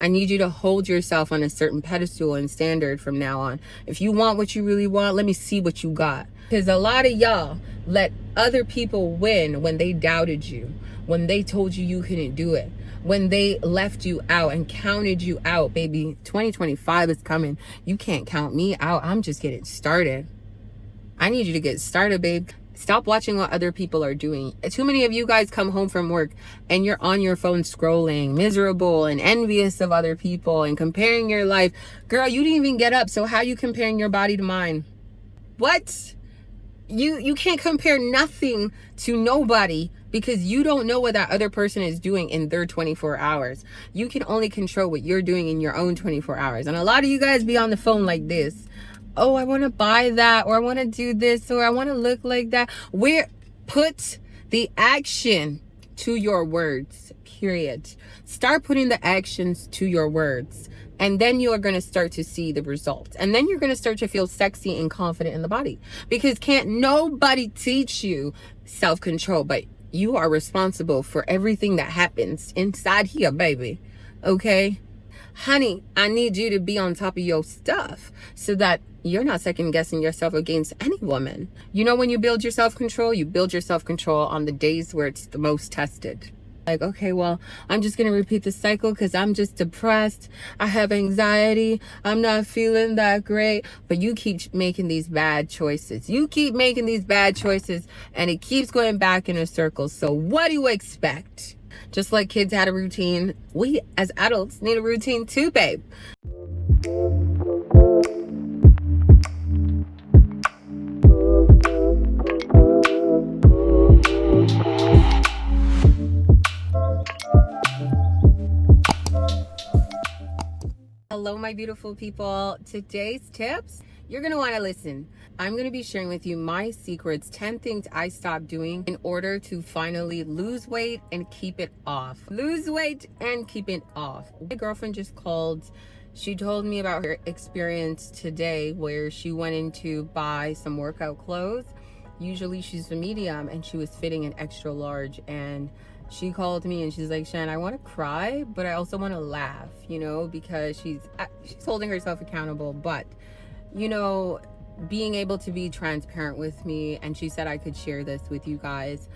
I need you to hold yourself on a certain pedestal and standard from now on. If you want what you really want, let me see what you got. Because a lot of y'all let other people win when they doubted you, when they told you you couldn't do it, when they left you out and counted you out. Baby, 2025 is coming. You can't count me out. I'm just getting started. I need you to get started, babe. Stop watching what other people are doing. Too many of you guys come home from work and you're on your phone scrolling, miserable and envious of other people and comparing your life. Girl, you didn't even get up, so how are you comparing your body to mine? What? You can't compare nothing to nobody, because you don't know what that other person is doing in their 24 hours. You can only control what you're doing in your own 24 hours. And a lot of you guys be on the phone like this. Oh, I want to buy that, or I want to do this, or I want to look like that. Put the action to your words, period. Start putting the actions to your words. And then you are going to start to see the results. And then you're going to start to feel sexy and confident in the body. Because can't nobody teach you self-control, but you are responsible for everything that happens inside here, baby. Okay? Honey, I need you to be on top of your stuff so that you're not second guessing yourself against any woman. You know, when you build your self-control, you build your self-control on the days where it's the most tested. Like, okay, well, I'm just going to repeat the cycle because I'm just depressed. I have anxiety. I'm not feeling that great. But you keep making these bad choices. You keep making these bad choices and it keeps going back in a circle. So what do you expect? Just like kids had a routine, we as adults need a routine too, babe. Hello, my beautiful people. Today's tips, you're going to want to listen. I'm going to be sharing with you my secrets, 10 things I stopped doing in order to finally lose weight and keep it off. Lose weight and keep it off. My girlfriend just called. She told me about her experience today where she went in to buy some workout clothes. Usually she's a medium and she was fitting an extra large, and she called me and she's like, Shen, I want to cry, but I also want to laugh, you know, because she's holding herself accountable. But, you know, being able to be transparent with me, and she said I could share this with you guys.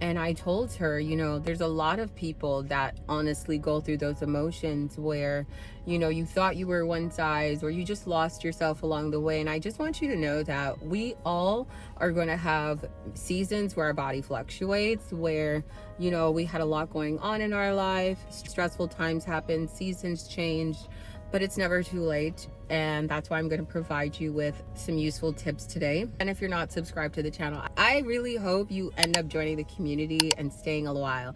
And I told her, you know, there's a lot of people that honestly go through those emotions where, you know, you thought you were one size or you just lost yourself along the way. And I just want you to know that we all are going to have seasons where our body fluctuates, where, you know, we had a lot going on in our life, stressful times happen, seasons change, but it's never too late. And that's why I'm going to provide you with some useful tips today. And if you're not subscribed to the channel, I really hope you end up joining the community and staying a while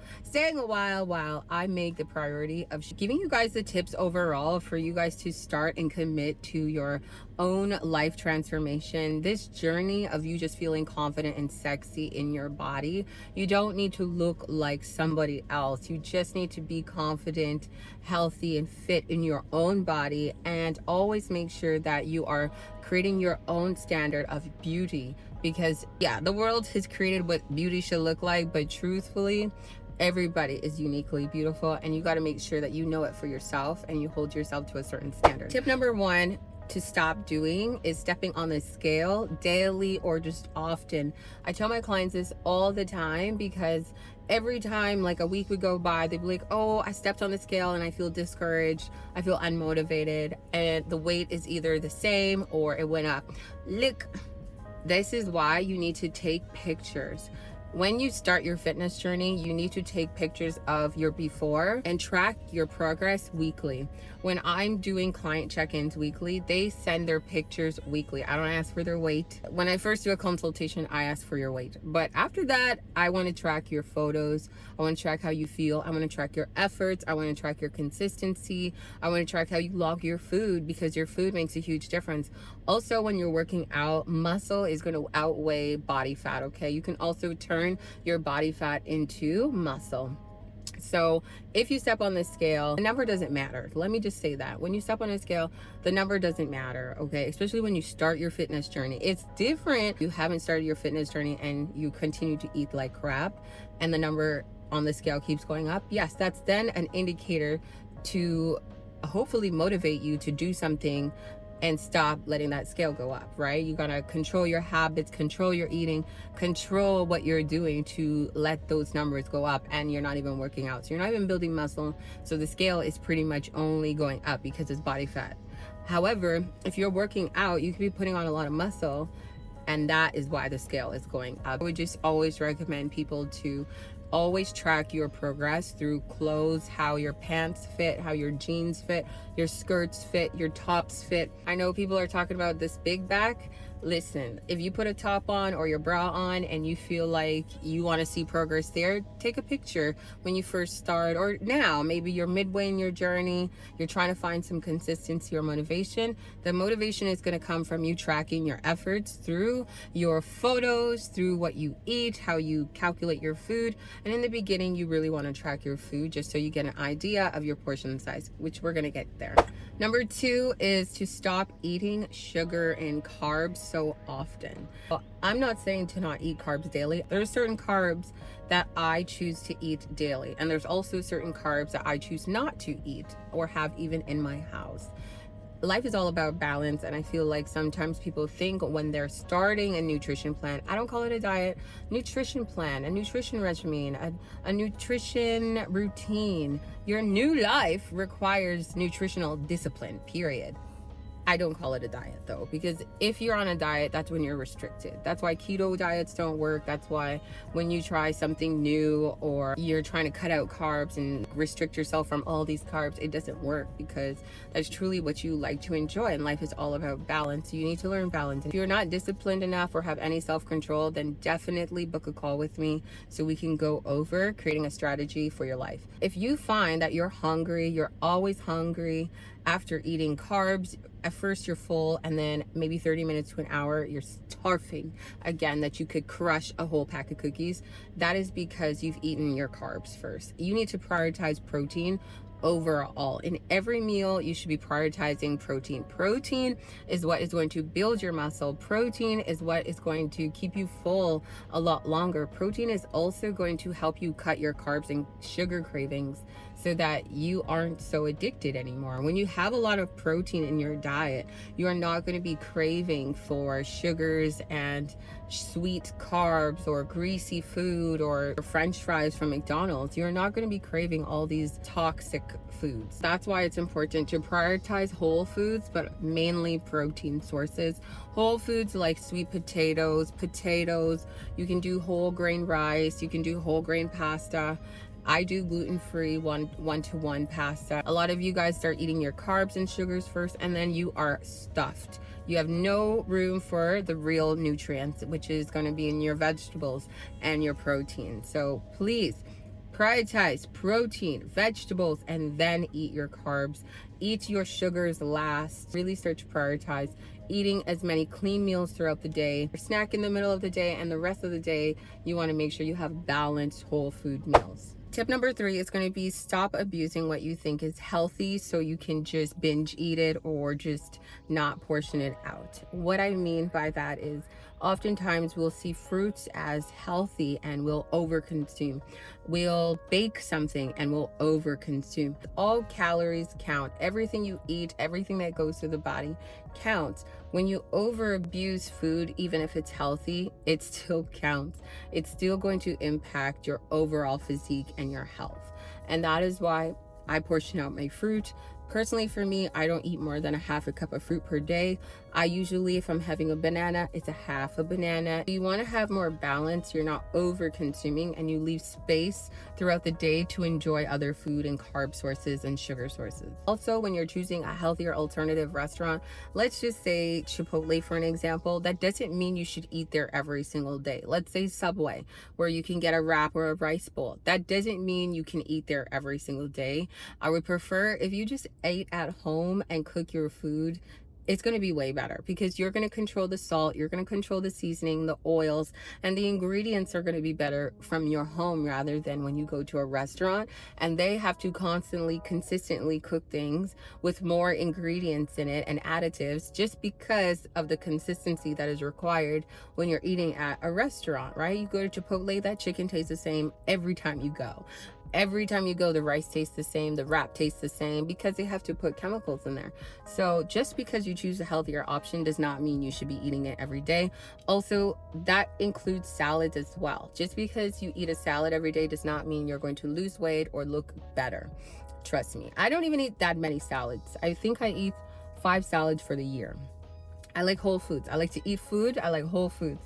while I make the priority of giving you guys the tips overall for you guys to start and commit to your own life transformation. This journey of you just feeling confident and sexy in your body. You don't need to look like somebody else. You just need to be confident, healthy, and fit in your own body. And always make sure that you are creating your own standard of beauty, because yeah, the world has created what beauty should look like, but truthfully, everybody is uniquely beautiful, and you got to make sure that you know it for yourself and you hold yourself to a certain standard. Tip number 1 to stop doing is stepping on the scale daily or just often. I tell my clients this all the time, because every time like a week would go by, they'd be like, oh, I stepped on the scale and I feel discouraged, I feel unmotivated, and the weight is either the same or it went up. Look, this is why you need to take pictures. When you start your fitness journey, you need to take pictures of your before and track your progress weekly. When I'm doing client check-ins weekly, they send their pictures weekly. I don't ask for their weight. When I first do a consultation, I ask for your weight. But after that, I want to track your photos. I want to track how you feel. I want to track your efforts. I want to track your consistency. I want to track how you log your food, because your food makes a huge difference. Also, when you're working out, muscle is going to outweigh body fat, okay? You can also turn your body fat into muscle. So if you step on the scale, the number doesn't matter. Let me just say that. When you step on a scale, the number doesn't matter, okay? Especially when you start your fitness journey. It's different. You haven't started your fitness journey and you continue to eat like crap and the number on the scale keeps going up. Yes, that's then an indicator to hopefully motivate you to do something and stop letting that scale go up, right? You gotta control your habits, control your eating, control what you're doing to let those numbers go up, and you're not even working out. So you're not even building muscle. So the scale is pretty much only going up because it's body fat. However, if you're working out, you could be putting on a lot of muscle, and that is why the scale is going up. I would just always recommend people to always track your progress through clothes, how your pants fit, how your jeans fit, your skirts fit, your tops fit. I know people are talking about this big back. Listen, if you put a top on or your bra on and you feel like you want to see progress there, take a picture when you first start, or now, maybe you're midway in your journey, you're trying to find some consistency or motivation. The motivation is going to come from you tracking your efforts through your photos, through what you eat, how you calculate your food. And in the beginning, you really want to track your food just so you get an idea of your portion size, which we're going to get there. Number 2 is to stop eating sugar and carbs so often. Well, I'm not saying to not eat carbs daily. There's certain carbs that I choose to eat daily, and there's also certain carbs that I choose not to eat or have even in my house. Life is all about balance, and I feel like sometimes people think when they're starting a nutrition plan, I don't call it a diet, nutrition plan, a nutrition regimen, a nutrition routine. Your new life requires nutritional discipline, period. I don't call it a diet though, because if you're on a diet, that's when you're restricted. That's why keto diets don't work. That's why when you try something new or you're trying to cut out carbs and restrict yourself from all these carbs, it doesn't work, because that's truly what you like to enjoy. And life is all about balance. You need to learn balance. If you're not disciplined enough or have any self-control, then definitely book a call with me so we can go over creating a strategy for your life. If you find that you're hungry, you're always hungry after eating carbs, at first you're full, and then maybe 30 minutes to an hour you're starving again, that you could crush a whole pack of cookies, that is because you've eaten your carbs first. You need to prioritize protein overall. In every meal, you should be prioritizing protein. Protein is what is going to build your muscle. Protein is what is going to keep you full a lot longer. Protein is also going to help you cut your carbs and sugar cravings so that you aren't so addicted anymore. When you have a lot of protein in your diet, you are not going to be craving for sugars and sweet carbs or greasy food or French fries from McDonald's. You're not going to be craving all these toxic foods. That's why it's important to prioritize whole foods, but mainly protein sources. Whole foods like sweet potatoes, you can do whole grain rice, you can do whole grain pasta. I do gluten-free one-to-one pasta. A lot of you guys start eating your carbs and sugars first, and then you are stuffed. You have no room for the real nutrients, which is going to be in your vegetables and your protein. So please prioritize protein, vegetables, and then eat your carbs. Eat your sugars last. Really start to prioritize eating as many clean meals throughout the day. Snack in the middle of the day, and the rest of the day you want to make sure you have balanced whole food meals. Tip number 3 is going to be stop abusing what you think is healthy so you can just binge eat it or just not portion it out. What I mean by that is oftentimes we'll see fruits as healthy and we'll overconsume. We'll bake something and we'll overconsume. All calories count. Everything you eat, everything that goes to the body counts. When you over abuse food, even if it's healthy, it still counts. It's still going to impact your overall physique and your health. And that is why I portion out my fruit. Personally, for me, I don't eat more than a half a cup of fruit per day. I usually, if I'm having a banana, it's a half a banana. You want to have more balance. You're not over consuming, and you leave space throughout the day to enjoy other food and carb sources and sugar sources. Also, when you're choosing a healthier alternative restaurant, let's just say Chipotle for an example, that doesn't mean you should eat there every single day. Let's say Subway, where you can get a wrap or a rice bowl. That doesn't mean you can eat there every single day. I would prefer if you just ate at home and cook your food. It's going to be way better because you're going to control the salt, you're going to control the seasoning, the oils, and the ingredients are going to be better from your home rather than when you go to a restaurant and they have to constantly, consistently cook things with more ingredients in it and additives just because of the consistency that is required when you're eating at a restaurant, right? You go to Chipotle, that chicken tastes the same every time you go. Every time you go, the rice tastes the same, the wrap tastes the same, because they have to put chemicals in there. So just because you choose a healthier option does not mean you should be eating it every day. Also, that includes salads as well. Just because you eat a salad every day does not mean you're going to lose weight or look better. Trust me, I don't even eat that many salads. I think I eat 5 salads for the year. I like whole foods. I like to eat food. I like whole foods.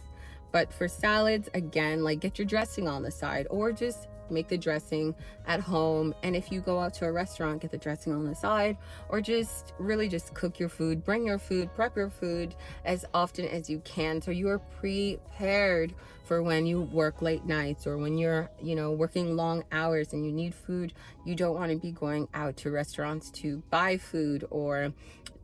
But for salads, again, like, get your dressing on the side, or just make the dressing at home. And if you go out to a restaurant, get the dressing on the side, or just really just cook your food, bring your food, prep your food as often as you can, so you are prepared for when you work late nights, or when you're, you know, working long hours and you need food. You don't want to be going out to restaurants to buy food, or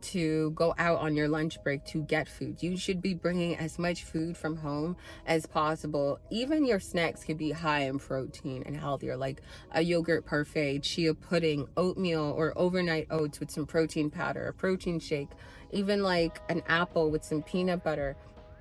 to go out on your lunch break to get food. You should be bringing as much food from home as possible. Even your snacks could be high in protein and healthier, like a yogurt parfait, chia pudding, oatmeal or overnight oats with some protein powder, a protein shake, even like an apple with some peanut butter.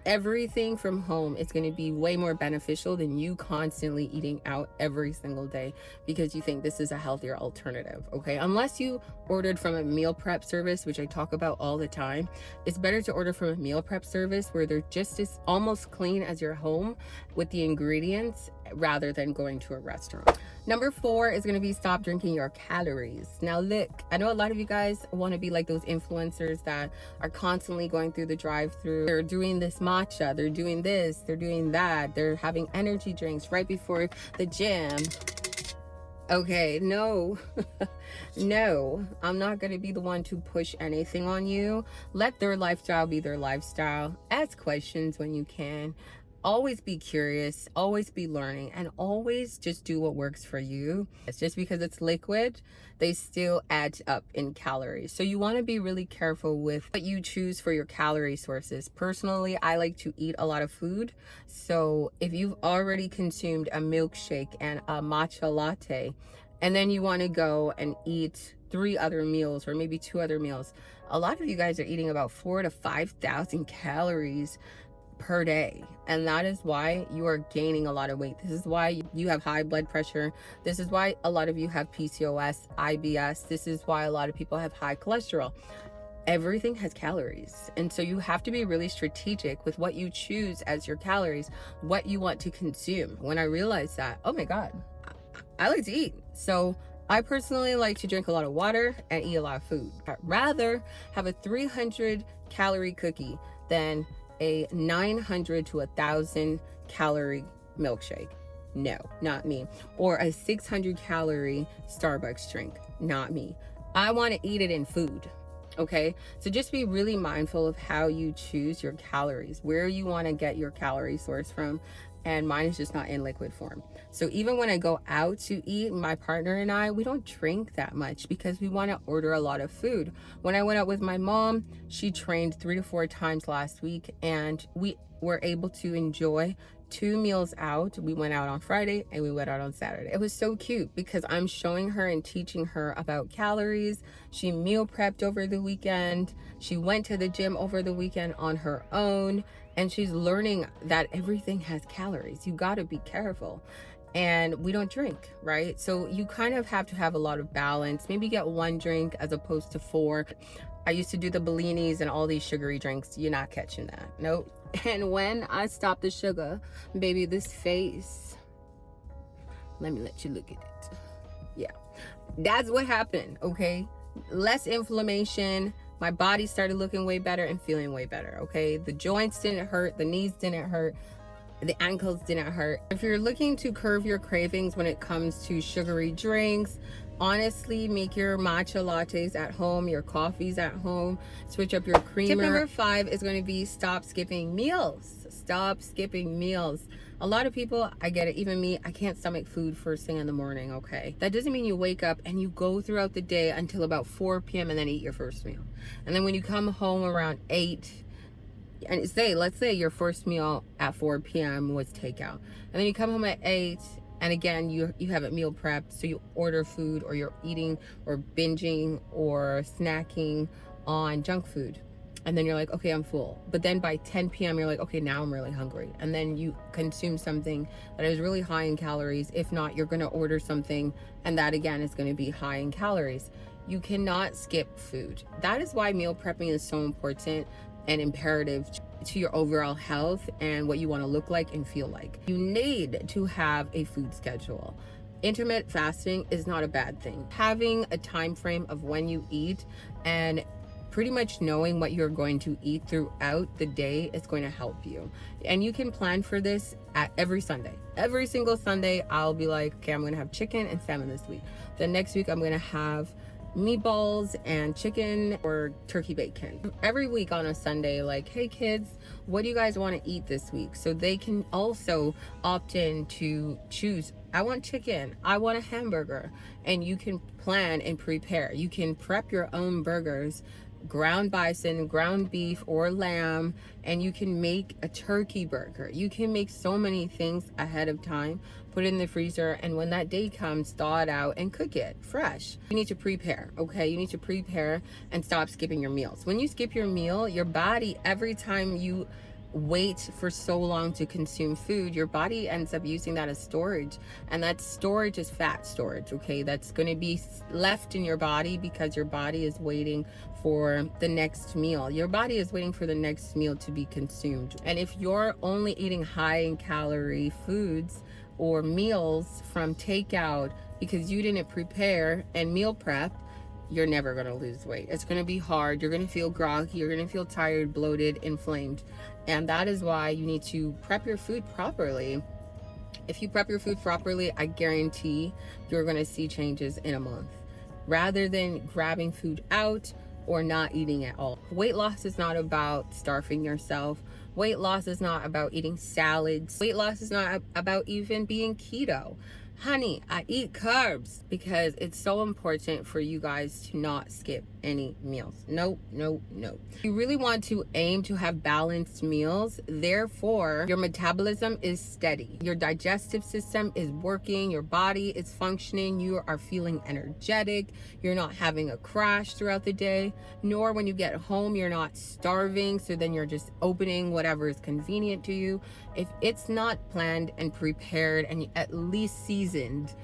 Everything from home is going to be way more beneficial than you constantly eating out every single day because you think this is a healthier alternative, okay? Unless you ordered from a meal prep service, which I talk about all the time. It's better to order from a meal prep service where they're just as almost clean as your home with the ingredients, rather than going to a restaurant. Number 4 is going to be stop drinking your calories. Now look, I know a lot of you guys want to be like those influencers that are constantly going through the drive-through. They're doing this matcha, they're doing this, they're doing that, they're having energy drinks right before the gym. Okay, no, no, I'm not going to be the one to push anything on you. Let their lifestyle be their lifestyle. Ask questions when you can. Always be curious, always be learning, and always just do what works for you. It's just because it's liquid, they still add up in calories. So you want to be really careful with what you choose for your calorie sources. Personally, I like to eat a lot of food. So if you've already consumed a milkshake and a matcha latte, and then you want to go and eat 3 other meals or maybe 2 other meals, a lot of you guys are eating about 4,000 to 5,000 calories per day, and that is why you are gaining a lot of weight. This is why you have high blood pressure. This is why a lot of you have PCOS, IBS. This is why a lot of people have high cholesterol. Everything has calories, and so you have to be really strategic with what you choose as your calories, what you want to consume. When I realized that, oh my god, I like to eat. So I personally like to drink a lot of water and eat a lot of food. I'd rather have a 300 calorie cookie than a 900 to 1,000 calorie milkshake. No, not me. Or a 600 calorie Starbucks drink. Not me. I want to eat it in food. Okay, so just be really mindful of how you choose your calories, where you want to get your calorie source from. And mine is just not in liquid form. So even when I go out to eat, my partner and I, we don't drink that much because we want to order a lot of food. When I went out with my mom, she trained 3 to 4 times last week, and we were able to enjoy 2 meals out. We went out on Friday and we went out on Saturday. It was so cute because I'm showing her and teaching her about calories. She meal prepped over the weekend. She went to the gym over the weekend on her own. And she's learning that everything has calories. You got to be careful. And we don't drink, right? So you kind of have to have a lot of balance. Maybe get 1 drink as opposed to 4. I used to do the Bellinis and all these sugary drinks. You're not catching that. Nope. And when I stopped the sugar, baby, this face, let me let you look at it. Yeah, that's what happened, okay? Less inflammation. My body started looking way better and feeling way better, okay? The joints didn't hurt, the knees didn't hurt, the ankles didn't hurt. If you're looking to curb your cravings when it comes to sugary drinks, honestly, make your matcha lattes at home, your coffees at home, switch up your creamer. Tip number 5 is going to be stop skipping meals. Stop skipping meals. A lot of people, I get it, even me, I can't stomach food first thing in the morning, okay? That doesn't mean you wake up and you go throughout the day until about 4 p.m. and then eat your first meal. And then when you come home around 8, and let's say your first meal at 4 p.m. was takeout. And then you come home at 8, and again, you have it meal prepped, so you order food, or you're eating or binging or snacking on junk food. and then you're like, okay, I'm full. But then by 10 p.m. you're like, okay, now I'm really hungry, and then you consume something that is really high in calories. If not, you're going to order something, and that again is going to be high in calories. You cannot skip food. That is why meal prepping is so important and imperative to your overall health and what you want to look like and feel like. You need to have a food schedule. Intermittent fasting is not a bad thing. Having a time frame of when you eat and pretty much knowing what you're going to eat throughout the day is going to help you. And you can plan for this at every Sunday. Every single Sunday, I'll be like, okay, I'm going to have chicken and salmon this week. The next week, I'm going to have meatballs and chicken or turkey bacon. Every week on a Sunday, like, hey kids, what do you guys want to eat this week? So they can also opt in to choose, I want chicken, I want a hamburger, and you can plan and prepare. You can prep your own burgers, ground bison, ground beef, or lamb, and you can make a turkey burger. You can make so many things ahead of time, put it in the freezer, and when that day comes, thaw it out and cook it fresh. You need to prepare, okay? You need to prepare and stop skipping your meals. When you skip your meal, your body, every time you wait for so long to consume food, your body ends up using that as storage, and that storage is fat storage, okay? That's going to be left in your body because your body is waiting for the next meal. Your body is waiting for the next meal to be consumed. And if you're only eating high in calorie foods or meals from takeout because you didn't prepare and meal prep, you're never going to lose weight. It's going to be hard. You're going to feel groggy. You're going to feel tired, bloated, inflamed. And that is why you need to prep your food properly. If you prep your food properly, I guarantee you're going to see changes in a month, rather than grabbing food out or not eating at all. Weight loss is not about starving yourself. Weight loss is not about eating salads. Weight loss is not about even being keto. Honey, I eat carbs because it's so important for you guys to not skip any meals. No, no, no. You really want to aim to have balanced meals. Therefore, your metabolism is steady. Your digestive system is working. Your body is functioning. You are feeling energetic. You're not having a crash throughout the day. Nor when you get home, you're not starving. So then you're just opening whatever is convenient to you. If it's not planned and prepared and at least seasoned,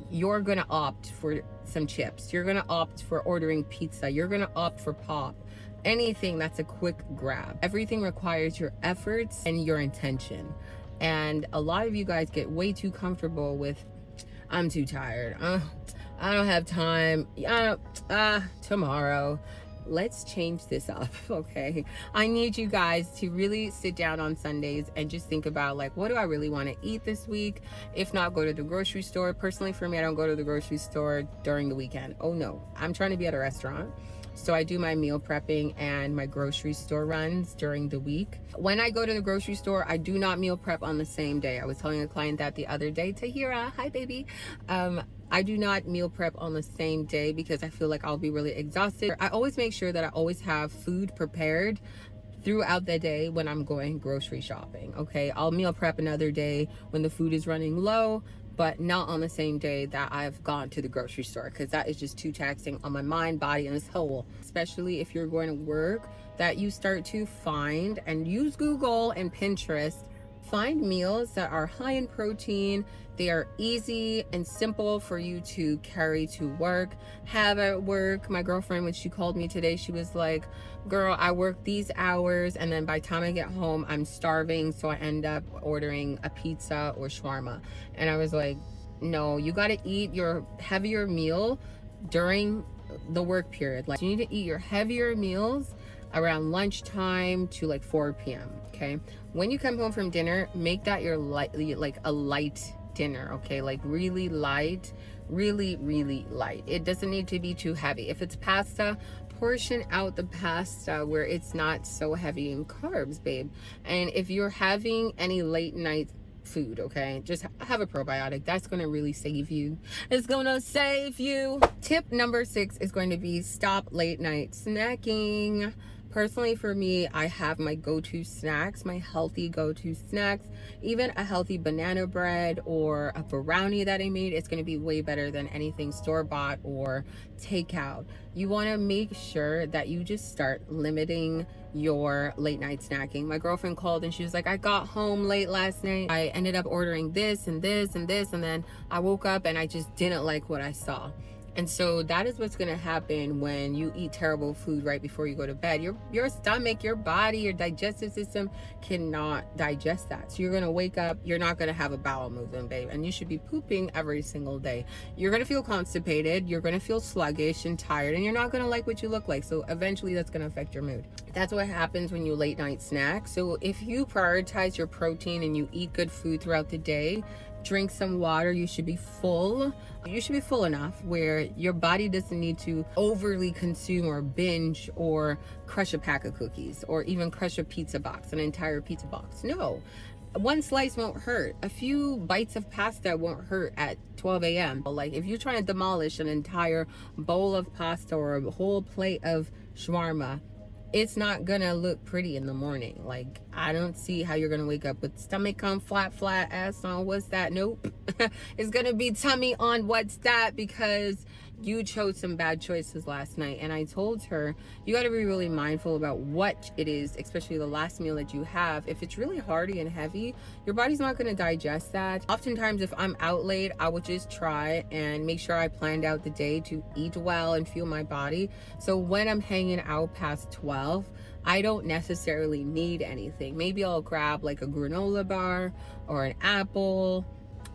you're gonna opt for some chips. You're gonna opt for ordering pizza. You're gonna opt for pop. Anything that's a quick grab. Everything requires your efforts and your intention. And a lot of you guys get way too comfortable with, I'm too tired. I don't have time. Tomorrow. Let's change this up, okay? I need you guys to really sit down on Sundays and just think about, like, what do I really want to eat this week? If not, go to the grocery store. Personally, for me, I don't go to the grocery store during the weekend. Oh no, I'm trying to be at a restaurant. So I do my meal prepping and my grocery store runs during the week. When I go to the grocery store, I do not meal prep on the same day. I was telling a client that the other day. Tahira, hi baby. I do not meal prep on the same day because I feel like I'll be really exhausted. I always make sure that I always have food prepared throughout the day when I'm going grocery shopping, okay? I'll meal prep another day when the food is running low, but not on the same day that I've gone to the grocery store, because that is just too taxing on my mind, body, and soul. Especially if you're going to work, that you start to find and use Google and Pinterest. Find meals that are high in protein. They are easy and simple for you to carry to work, have at work. My girlfriend, when she called me today, she was like, girl, I work these hours and then by the time I get home, I'm starving. So I end up ordering a pizza or shawarma. And I was like, no, you got to eat your heavier meal during the work period. Like, you need to eat your heavier meals around lunchtime to like 4 p.m. okay? When you come home from dinner, make that your like a light dinner, okay? Like really light, really light. It doesn't need to be too heavy. If it's pasta, portion out the pasta where it's not so heavy in carbs, babe. And if you're having any late night food, okay, just have a probiotic. That's going to really save you. It's going to save you. Tip number 6 is going to be stop late night snacking. Personally, for me, I have my go-to snacks, my healthy go-to snacks. Even a healthy banana bread or a brownie that I made, it's going to be way better than anything store-bought or takeout. You want to make sure that you just start limiting your late night snacking. My girlfriend called and she was like, I got home late last night. I ended up ordering this and this and this, and then I woke up and I just didn't like what I saw. And so that is what's going to happen when you eat terrible food right before you go to bed. Your stomach, your body, your digestive system cannot digest that. So you're going to wake up, you're not going to have a bowel movement, babe. And you should be pooping every single day. You're going to feel constipated, you're going to feel sluggish and tired, and you're not going to like what you look like. So eventually that's going to affect your mood. That's what happens when you late night snack. So if you prioritize your protein and you eat good food throughout the day, drink some water, you should be full. You should be full enough where your body doesn't need to overly consume or binge or crush a pack of cookies or even crush a pizza box, an entire pizza box. No, one slice won't hurt. A few bites of pasta won't hurt at 12 a.m. Like if you're trying to demolish an entire bowl of pasta or a whole plate of shawarma, it's not gonna look pretty in the morning. Like, I don't see how you're gonna wake up with stomach on, flat ass on. What's that? Nope. It's gonna be tummy on. What's that? Because you chose some bad choices last night. And I told her, you got to be really mindful about what it is, especially the last meal that you have. If it's really hearty and heavy, your body's not going to digest that. Oftentimes, if I'm out late, I would just try and make sure I planned out the day to eat well and fuel my body. So when I'm hanging out past 12, I don't necessarily need anything. Maybe I'll grab like a granola bar or an apple,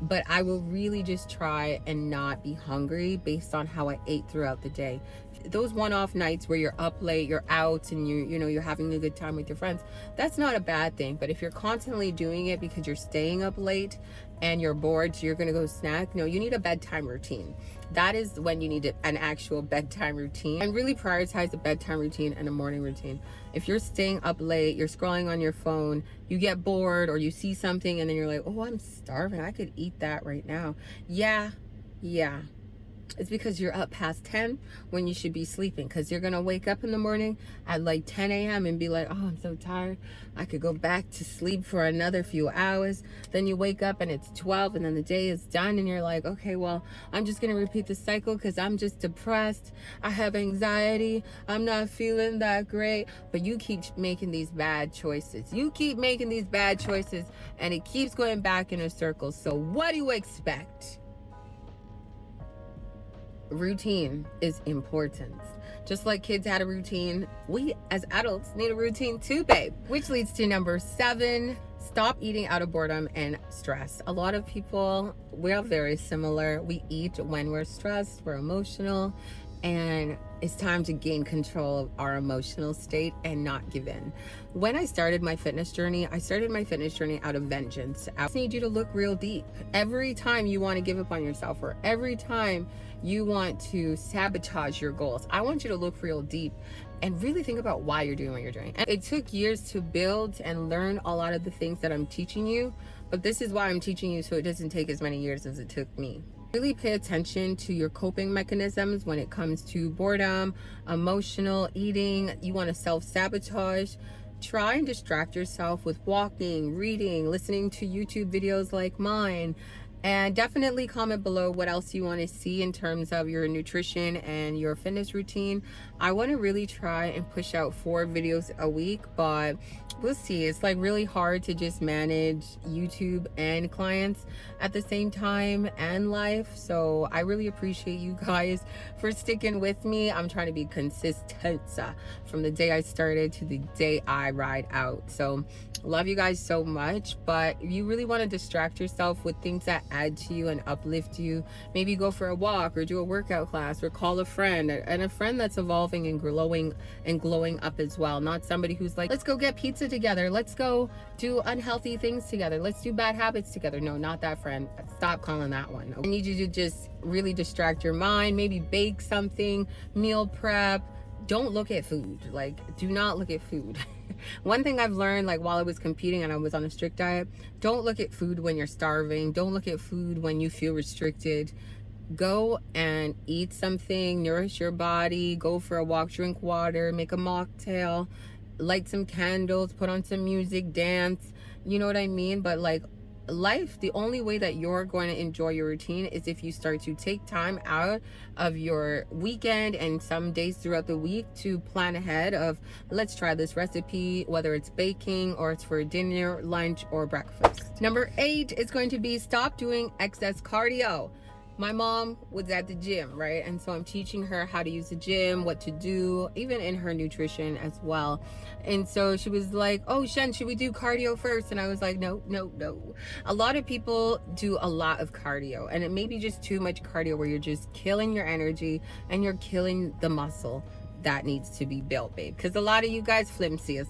but I will really just try and not be hungry based on how I ate throughout the day. Those one-off nights where you're up late, you're out, and you're having a good time with your friends, that's not a bad thing. But if you're constantly doing it because you're staying up late and you're bored, so you're gonna go snack, no, you need a bedtime routine. That is when you need an actual bedtime routine, and really prioritize a bedtime routine and a morning routine. If you're staying up late, you're scrolling on your phone, you get bored or you see something and then you're like, oh, I'm starving, I could eat that right now. Yeah. It's because you're up past 10 when you should be sleeping, because you're gonna wake up in the morning at like 10 a.m. and be like, oh, I'm so tired, I could go back to sleep for another few hours. Then you wake up and it's 12 and then the day is done and you're like, okay, well, I'm just gonna repeat the cycle because I'm just depressed, I have anxiety, I'm not feeling that great. But you keep making these bad choices, and it keeps going back in a circle. So what do you expect? Routine is important. Just like kids had a routine, we as adults need a routine too, babe. Which leads to number 7, stop eating out of boredom and stress. A lot of people, we are very similar. We eat when we're stressed, we're emotional, and it's time to gain control of our emotional state and not give in. When I started my fitness journey, out of vengeance. I just need you to look real deep. Every time you want to give up on yourself, or every time you want to sabotage your goals, I want you to look real deep and really think about why you're doing what you're doing. And it took years to build and learn a lot of the things that I'm teaching you, but this is why I'm teaching you, so it doesn't take as many years as it took me. Really pay attention to your coping mechanisms when it comes to boredom, emotional eating. You want to self-sabotage. Try and distract yourself with walking, reading, listening to YouTube videos like mine. And definitely comment below what else you want to see in terms of your nutrition and your fitness routine. I want to really try and push out 4 videos a week, but we'll see. It's like really hard to just manage YouTube and clients at the same time and life. So I really appreciate you guys for sticking with me. I'm trying to be consistent from the day I started to the day I ride out. So love you guys so much. But if you really want to distract yourself with things that add to you and uplift you, maybe go for a walk or do a workout class or call a friend, and a friend that's evolving and glowing up as well. Not somebody who's like, let's go get pizza together, let's go do unhealthy things together, let's do bad habits together. No, not that friend. Stop calling that one. I need you to just really distract your mind. Maybe bake something, meal prep. Don't look at food. Like, do not look at food. One thing I've learned, like while I was competing and I was on a strict diet, don't look at food when you're starving. Don't look at food when you feel restricted. Go and eat something, nourish your body, go for a walk, drink water, make a mocktail, light some candles, put on some music, dance. You know what I mean? But like, life, the only way that you're going to enjoy your routine is if you start to take time out of your weekend and some days throughout the week to plan ahead of, let's try this recipe, whether it's baking or it's for dinner, lunch, or breakfast. Number 8 is going to be stop doing excess cardio. My mom was at the gym, right? And so I'm teaching her how to use the gym, what to do, even in her nutrition as well. And so she was like, oh, Shen, should we do cardio first? And I was like, no, no, no. A lot of people do a lot of cardio, and it may be just too much cardio where you're just killing your energy and you're killing the muscle that needs to be built, babe. Because a lot of you guys flimsy.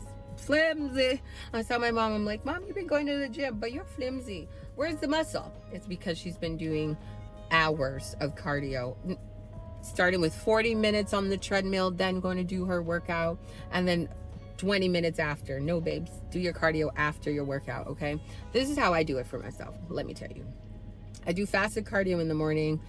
I saw my mom, I'm like, Mom, you've been going to the gym, but you're flimsy. Where's the muscle? It's because she's been doing hours of cardio, starting with 40 minutes on the treadmill, then going to do her workout, and then 20 minutes after. No, babes, do your cardio after your workout, okay? This is how I do it for myself. Let me tell you, I do fasted cardio in the morning.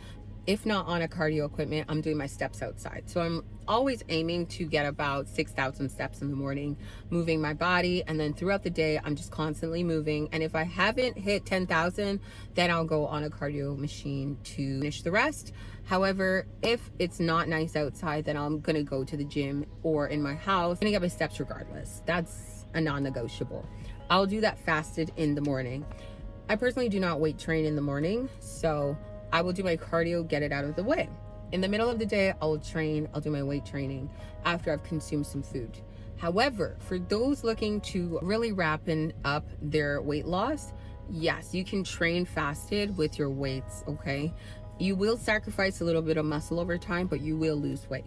If not on a cardio equipment, I'm doing my steps outside. So I'm always aiming to get about 6,000 steps in the morning, moving my body. And then throughout the day, I'm just constantly moving. And if I haven't hit 10,000, then I'll go on a cardio machine to finish the rest. However, if it's not nice outside, then I'm gonna go to the gym or in my house. I'm gonna get my steps regardless. That's a non-negotiable. I'll do that fasted in the morning. I personally do not weight train in the morning, so I will do my cardio, get it out of the way. In the middle of the day, I'll do my weight training after I've consumed some food. However, for those looking to really wrapping up their weight loss, yes, you can train fasted with your weights, okay? You will sacrifice a little bit of muscle over time, but you will lose weight.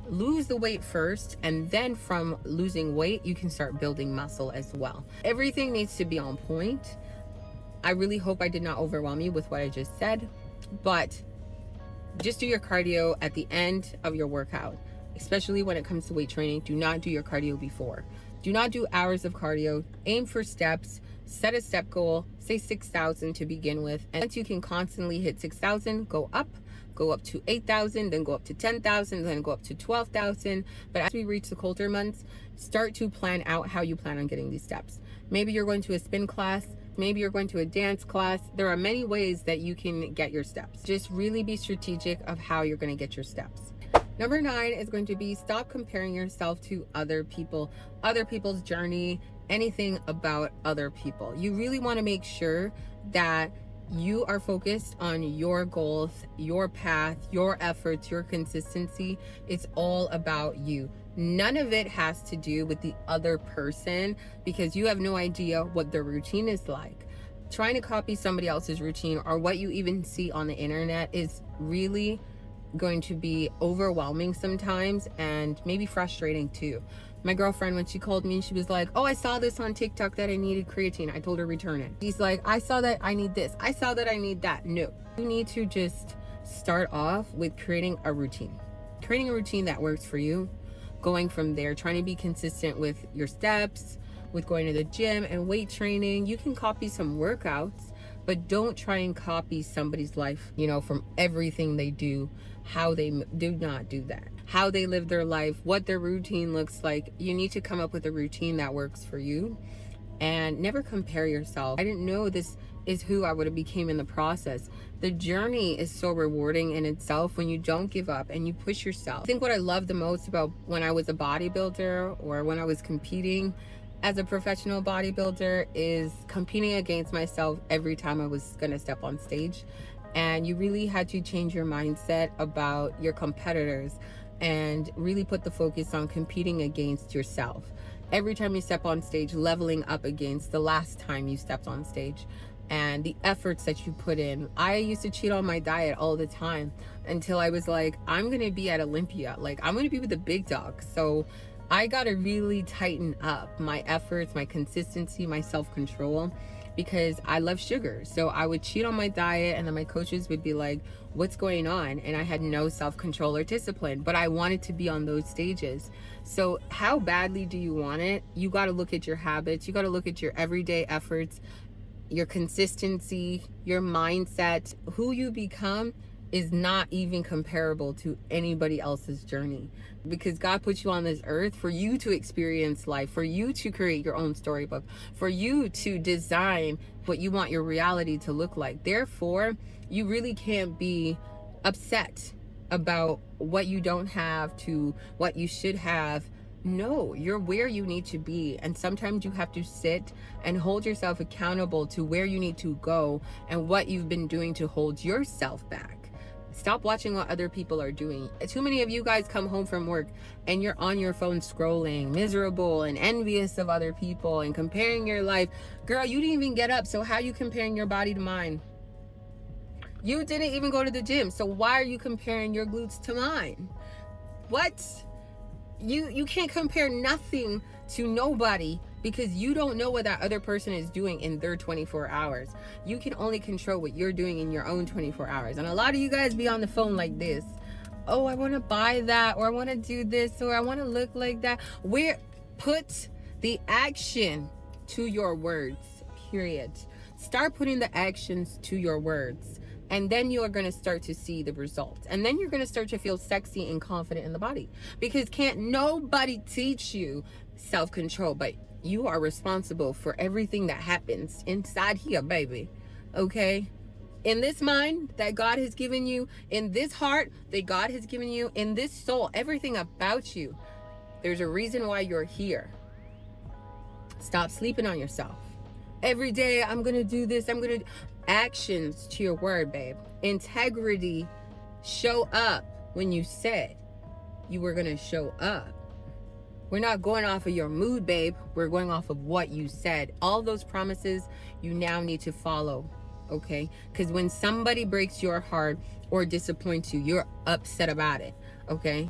Lose the weight first, and then from losing weight, you can start building muscle as well. Everything needs to be on point. I really hope I did not overwhelm you with what I just said. But just do your cardio at the end of your workout, especially when it comes to weight training. Do not do your cardio before. Do not do hours of cardio. Aim for steps. Set a step goal. Say 6,000 to begin with. And once you can constantly hit 6,000, go up to 8,000, then go up to 10,000, then go up to 12,000. But as we reach the colder months, start to plan out how you plan on getting these steps. Maybe you're going to a spin class. Maybe you're going to a dance class. There are many ways that you can get your steps. Just really be strategic of how you're going to get your steps. Number 9 is going to be stop comparing yourself to other people, other people's journey, anything about other people. You really want to make sure that you are focused on your goals, your path, your efforts, your consistency. It's all about you. None of it has to do with the other person, because you have no idea what their routine is like. Trying to copy somebody else's routine or what you even see on the internet is really going to be overwhelming sometimes, and maybe frustrating too. My girlfriend, when she called me, she was like, oh, I saw this on TikTok that I needed creatine. I told her return it. She's like, I saw that I need this. I saw that I need that. No, you need to just start off with creating a routine that works for you. Going from there, trying to be consistent with your steps, with going to the gym and weight training. You can copy some workouts, but don't try and copy somebody's life, from everything they do. How they do not do that. How they live their life, what their routine looks like. You need to come up with a routine that works for you, and never compare yourself. I didn't know this is who I would have became in the process. The journey is so rewarding in itself when you don't give up and you push yourself. I think what I love the most about when I was a bodybuilder, or when I was competing as a professional bodybuilder, is competing against myself every time I was gonna step on stage. And you really had to change your mindset about your competitors and really put the focus on competing against yourself. Every time you step on stage, leveling up against the last time you stepped on stage, and the efforts that you put in. I used to cheat on my diet all the time until I was like, I'm gonna be at Olympia. Like, I'm gonna be with the big dogs. So I gotta really tighten up my efforts, my consistency, my self-control, because I love sugar. So I would cheat on my diet, and then my coaches would be like, what's going on? And I had no self-control or discipline, but I wanted to be on those stages. So how badly do you want it? You gotta look at your habits. You gotta look at your everyday efforts, your consistency, your mindset, who you become. is not even comparable to anybody else's journey, because God put you on this earth for you to experience life, for you to create your own storybook, for you to design what you want your reality to look like. Therefore, you really can't be upset about what you don't have to what you should have. No, you're where you need to be. And sometimes you have to sit and hold yourself accountable to where you need to go and what you've been doing to hold yourself back. Stop watching what other people are doing. Too many of you guys come home from work and you're on your phone scrolling, miserable and envious of other people and comparing your life. Girl, you didn't even get up, so how are you comparing your body to mine? You didn't even go to the gym, so why are you comparing your glutes to mine? What? You can't compare nothing to nobody, because you don't know what that other person is doing in their 24 hours. You can only control what you're doing in your own 24 hours. And a lot of you guys be on the phone like this. Oh, I want to buy that, or I want to do this, or I want to look like that. Put the action to your words, period. Start putting the actions to your words. And then you are going to start to see the results. And then you're going to start to feel sexy and confident in the body. Because can't nobody teach you self-control, but you are responsible for everything that happens inside here, baby. Okay? In this mind that God has given you, in this heart that God has given you, in this soul, everything about you, there's a reason why you're here. Stop sleeping on yourself. Every day, I'm going to do this. I'm going to... Actions to your word, babe. Integrity. Show up when you said you were going to show up. We're not going off of your mood, babe. We're going off of what you said. All those promises you now need to follow, okay? Because when somebody breaks your heart or disappoints you, you're upset about it, okay?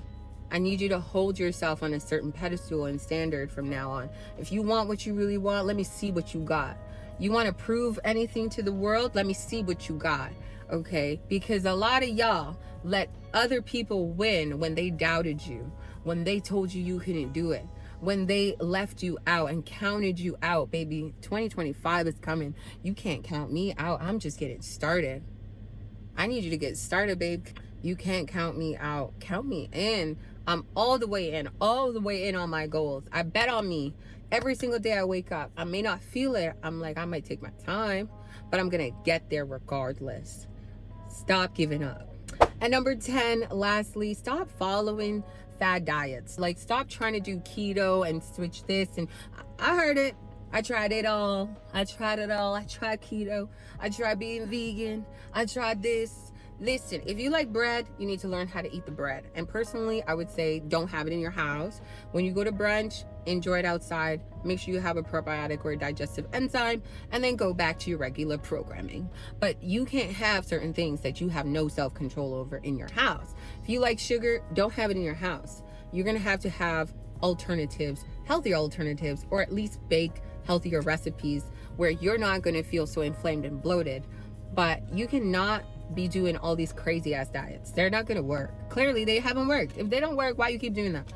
I need you to hold yourself on a certain pedestal and standard from now on. If you want what you really want, let me see what you got. You want to prove anything to the world? Let me see what you got, okay? Because a lot of y'all let other people win when they doubted you, when they told you you couldn't do it, when they left you out and counted you out. Baby, 2025 is coming. You can't count me out. I'm just getting started. I need you to get started, babe. You can't count me out. Count me in. I'm all the way in on my goals. I bet on me. Every single day I wake up, I may not feel it. I'm like, I might take my time, but I'm going to get there regardless. Stop giving up. And number 10, lastly, stop following fad diets. Like, stop trying to do keto and switch this. And I heard it. I tried it all. I tried keto. I tried being vegan. I tried this. Listen, if you like bread, you need to learn how to eat the bread. And personally, I would say don't have it in your house. When you go to brunch, enjoy it outside. Make sure you have a probiotic or a digestive enzyme, and then go back to your regular programming. But you can't have certain things that you have no self-control over in your house. If you like sugar, don't have it in your house. You're going to have alternatives, healthier alternatives, or at least bake healthier recipes where you're not going to feel so inflamed and bloated. But you cannot be doing all these crazy ass diets. They're not gonna work. Clearly they haven't worked. If they don't work, why you keep doing that?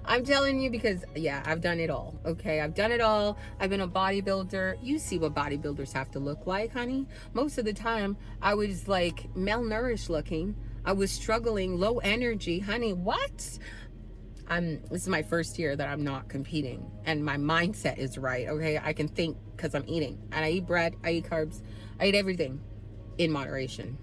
I'm telling you, because yeah, I've done it all. Okay, I've done it all. I've been a bodybuilder. You see what bodybuilders have to look like, honey. Most of the time I was like malnourished looking. I was struggling, low energy, honey. What? This is my first year that I'm not competing, and my mindset is right. Okay, I can think because I'm eating, and I eat bread, I eat carbs, I eat everything in moderation.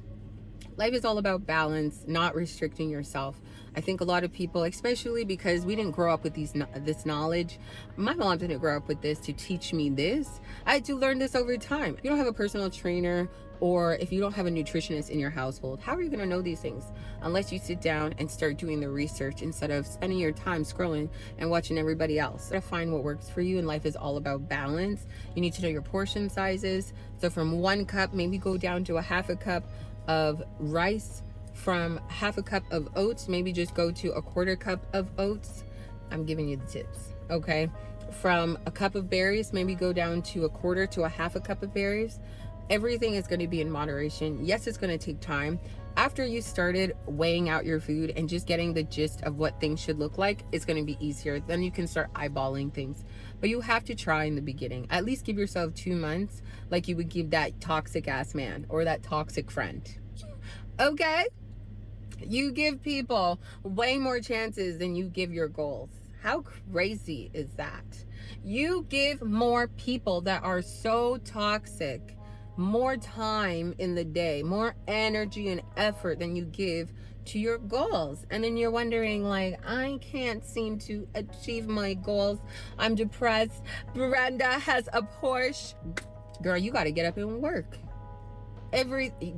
Life is all about balance, not restricting yourself. I think a lot of people, especially because we didn't grow up with this knowledge. My mom didn't grow up with this to teach me this. I had to learn this over time. If you don't have a personal trainer, or if you don't have a nutritionist in your household, how are you going to know these things unless you sit down and start doing the research instead of spending your time scrolling and watching everybody else? You gotta find what works for you, and life is all about balance. You need to know your portion sizes. So from 1 cup, maybe go down to a half a cup of rice. From half a cup of oats, maybe just go to a 1/4 cup of oats. I'm giving you the tips, okay? From a cup of berries, maybe go down to a 1/4 to a half a cup of berries. Everything is going to be in moderation. Yes, it's going to take time. After you started weighing out your food and just getting the gist of what things should look like, it's going to be easier. Then you can start eyeballing things. But you have to try in the beginning. At least give yourself 2 months, like you would give that toxic ass man or that toxic friend. Okay? You give people way more chances than you give your goals. How crazy is that? You give more people that are so toxic more time in the day, more energy and effort than you give to your goals. And then you're wondering, like, I can't seem to achieve my goals. I'm depressed. Brenda has a Porsche. Girl, you got to get up and work.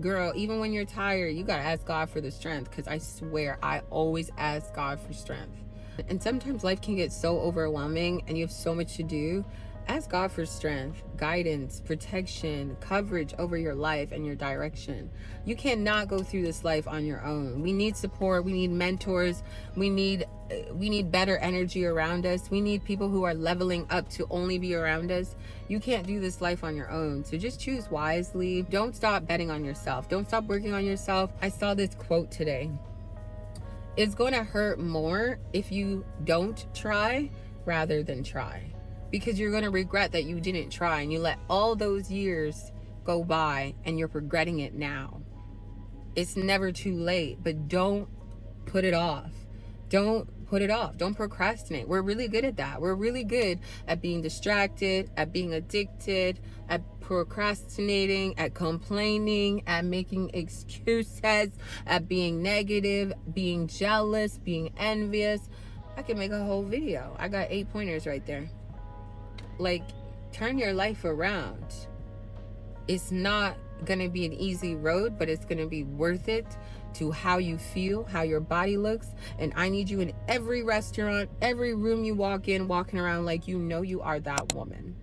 Girl, even when you're tired, you gotta ask God for the strength, because I swear I always ask God for strength. And sometimes life can get so overwhelming and you have so much to do. Ask God for strength, guidance, protection, coverage over your life and your direction. You cannot go through this life on your own. We need support. We need mentors. We need better energy around us. We need people who are leveling up to only be around us. You can't do this life on your own. So just choose wisely. Don't stop betting on yourself. Don't stop working on yourself. I saw this quote today. It's going to hurt more if you don't try rather than try. Because you're going to regret that you didn't try and you let all those years go by and you're regretting it now. It's never too late, but don't put it off. Don't put it off. Don't procrastinate. We're really good at that. We're really good at being distracted, at being addicted, at procrastinating, at complaining, at making excuses, at being negative, being jealous, being envious. I can make a whole video. I got 8 pointers right there. Like, turn your life around. It's not gonna be an easy road, but it's gonna be worth it to how you feel, how your body looks. And I need you in every restaurant, every room you walk in, walking around like you know you are that woman.